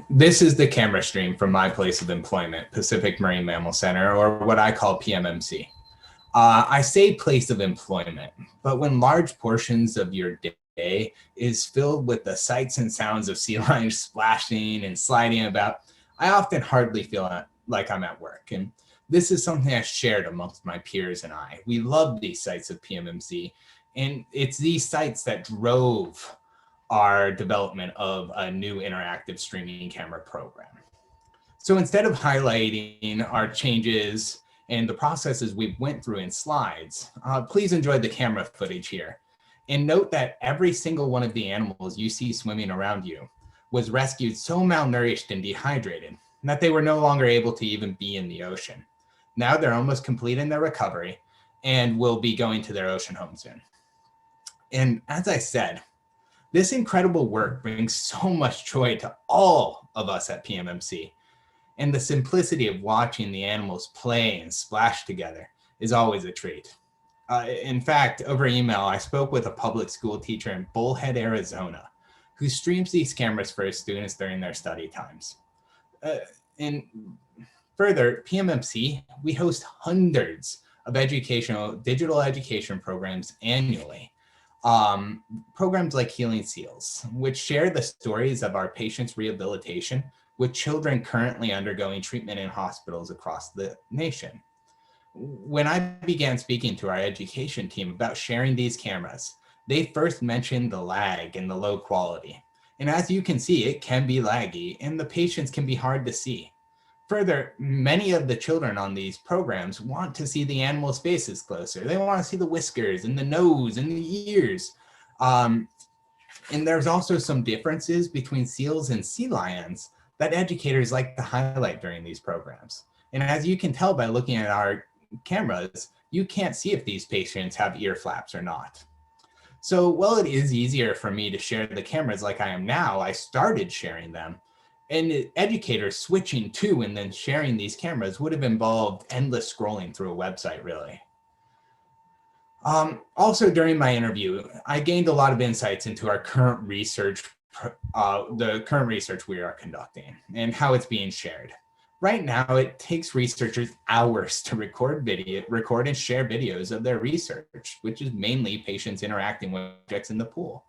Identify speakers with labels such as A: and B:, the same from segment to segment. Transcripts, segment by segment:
A: This is the camera stream from my place of employment, Pacific Marine Mammal Center, or what I call PMMC. I say place of employment, but when large portions of your day is filled with the sights and sounds of sea lions splashing and sliding about, I often hardly feel like I'm at work. And this is something I shared amongst my peers and I. We love these sites of PMMC, and it's these sites that drove our development of a new interactive streaming camera program. So instead of highlighting our changes and the processes we went through in slides, please enjoy the camera footage here. And note that every single one of the animals you see swimming around you was rescued so malnourished and dehydrated that they were no longer able to even be in the ocean. Now they're almost complete in their recovery and will be going to their ocean home soon. And as I said, this incredible work brings so much joy to all of us at PMMC. And the simplicity of watching the animals play and splash together is always a treat. In fact, over email, I spoke with a public school teacher in Bullhead, Arizona, who streams these cameras for his students during their study times. And further, PMMC, we host hundreds of digital education programs annually. Programs like Healing Seals, which share the stories of our patients' rehabilitation with children currently undergoing treatment in hospitals across the nation. When I began speaking to our education team about sharing these cameras, they first mentioned the lag and the low quality. And as you can see, it can be laggy and the patients can be hard to see. Further, many of the children on these programs want to see the animals' faces closer. They want to see the whiskers and the nose and the ears. And there's also some differences between seals and sea lions that educators like to highlight during these programs. And as you can tell by looking at our cameras, you can't see if these patients have ear flaps or not. So while it is easier for me to share the cameras like I am now, I started sharing them. And educators switching to and then sharing these cameras would have involved endless scrolling through a website, really. Also, during my interview, I gained a lot of insights into our current research, the current research we are conducting and how it's being shared. Right now, it takes researchers hours to record and share videos of their research, which is mainly patients interacting with objects in the pool.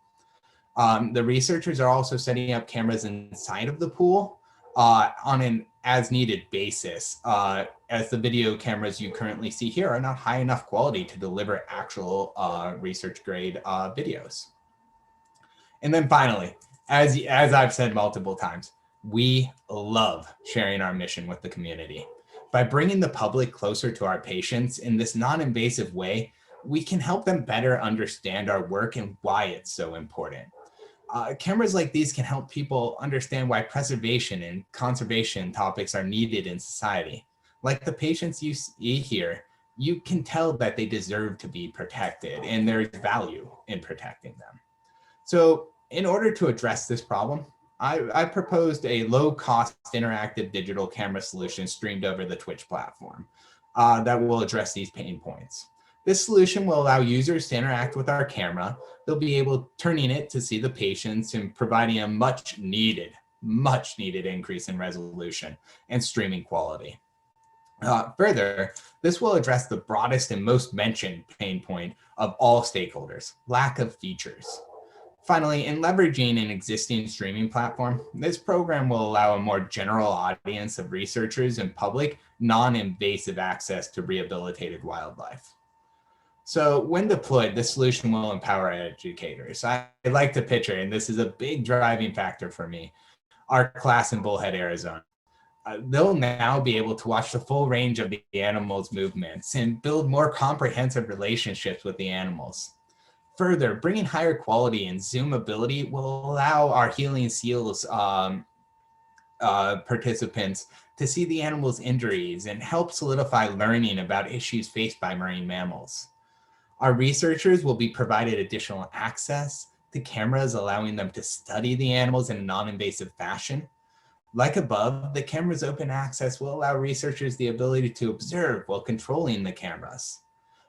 A: The researchers are also setting up cameras inside of the pool on an as needed basis, as the video cameras you currently see here are not high enough quality to deliver actual research grade videos. And then finally, as I've said multiple times, we love sharing our mission with the community. By bringing the public closer to our patients in this non-invasive way, we can help them better understand our work and why it's so important. Cameras like these can help people understand why preservation and conservation topics are needed in society. Like the patients you see here, you can tell that they deserve to be protected and there's value in protecting them. So in order to address this problem, I proposed a low-cost interactive digital camera solution streamed over the Twitch platform that will address these pain points. This solution will allow users to interact with our camera. They'll be able turning it to see the patients and providing a much needed increase in resolution and streaming quality. Further, this will address the broadest and most mentioned pain point of all stakeholders, lack of features. Finally, in leveraging an existing streaming platform, this program will allow a more general audience of researchers and public non-invasive access to rehabilitated wildlife. So when deployed, this solution will empower educators. I like to picture, and this is a big driving factor for me, our class in Bullhead, Arizona. They'll now be able to watch the full range of the animals' movements and build more comprehensive relationships with the animals. Further, bringing higher quality and zoomability will allow our Healing Seals participants to see the animals' injuries and help solidify learning about issues faced by marine mammals. Our researchers will be provided additional access to cameras, allowing them to study the animals in a non-invasive fashion. Like above, the camera's open access will allow researchers the ability to observe while controlling the cameras.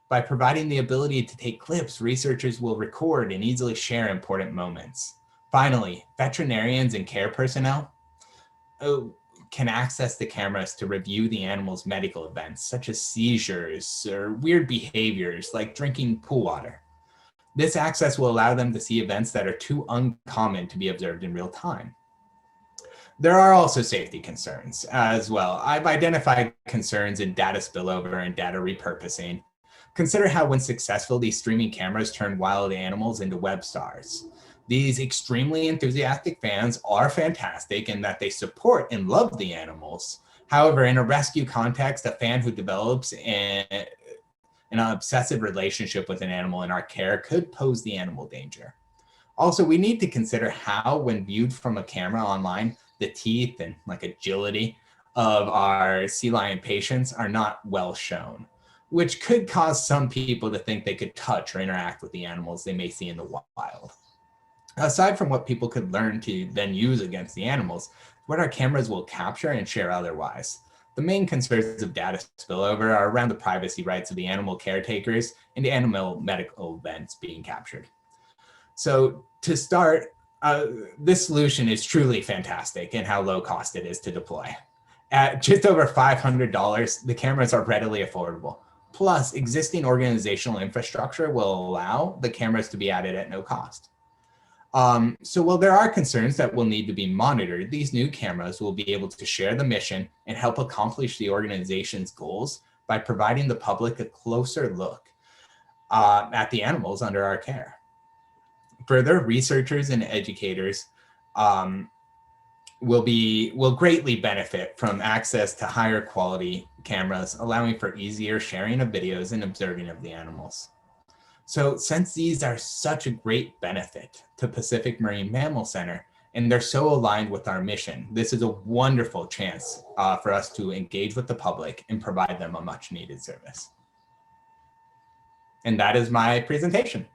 A: By providing the ability to take clips, researchers will record and easily share important moments. Finally, veterinarians and care personnel can access the cameras to review the animal's medical events, such as seizures or weird behaviors like drinking pool water. This access will allow them to see events that are too uncommon to be observed in real time. There are also safety concerns as well. I've identified concerns in data spillover and data repurposing. Consider how, when successful, these streaming cameras turn wild animals into web stars. These extremely enthusiastic fans are fantastic in that they support and love the animals. However, in a rescue context, a fan who develops an obsessive relationship with an animal in our care could pose the animal danger. Also, we need to consider how, when viewed from a camera online, the teeth and like agility of our sea lion patients are not well shown, which could cause some people to think they could touch or interact with the animals they may see in the wild. Aside from what people could learn to then use against the animals, what our cameras will capture and share otherwise. The main concerns of data spillover are around the privacy rights of the animal caretakers and animal medical events being captured. So to start, this solution is truly fantastic in how low cost it is to deploy. At just over $500, the cameras are readily affordable. Plus, existing organizational infrastructure will allow the cameras to be added at no cost. So while there are concerns that will need to be monitored, these new cameras will be able to share the mission and help accomplish the organization's goals by providing the public a closer look at the animals under our care. Further, researchers and educators will greatly benefit from access to higher quality cameras, allowing for easier sharing of videos and observing of the animals. So since these are such a great benefit to Pacific Marine Mammal Center, and they're so aligned with our mission, this is a wonderful chance for us to engage with the public and provide them a much needed service. And that is my presentation.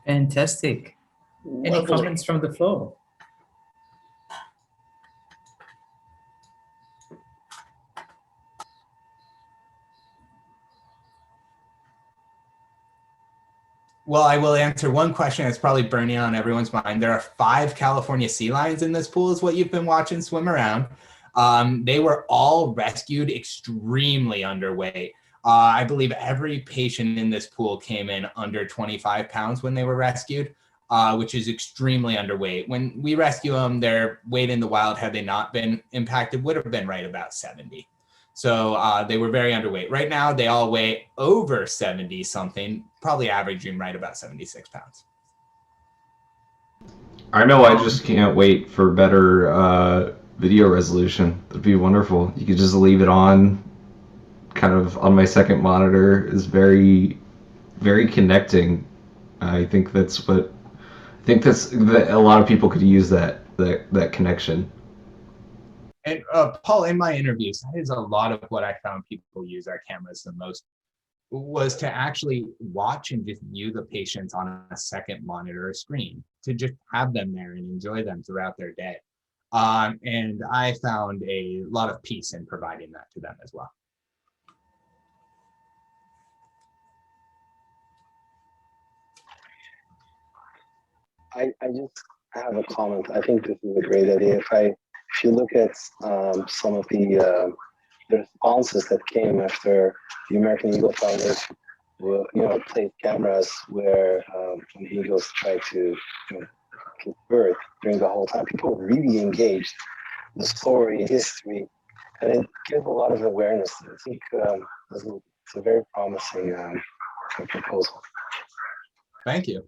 B: Fantastic. Any comments from the floor?
A: Well, I will answer one question that's probably burning on everyone's mind. There are 5 California sea lions in this pool, is what you've been watching swim around. They were all rescued extremely underweight. I believe every patient in this pool came in under 25 pounds when they were rescued, which is extremely underweight. When we rescue them, their weight in the wild, had they not been impacted, would have been right about 70. So they were very underweight. Right now, they all weigh over 70 something, probably averaging right about 76 pounds.
C: I know, I just can't wait for better video resolution. That'd be wonderful. You could just leave it on, kind of on my second monitor. Is very, very connecting. I think that's what. I think that a lot of people could use that connection.
A: And Paul, in my interviews, that is a lot of what I found people use our cameras the most, was to actually watch and just view the patients on a second monitor or screen, to just have them there and enjoy them throughout their day. And I found a lot of peace in providing that to them as well.
D: I just have a comment. I think this is a great idea. If you look at some of the responses that came after the American Eagle Foundation, placed cameras where eagles tried to give birth during the whole time. People were really engaged. The story, history, and it gives a lot of awareness. I think it's a very promising proposal.
A: Thank you.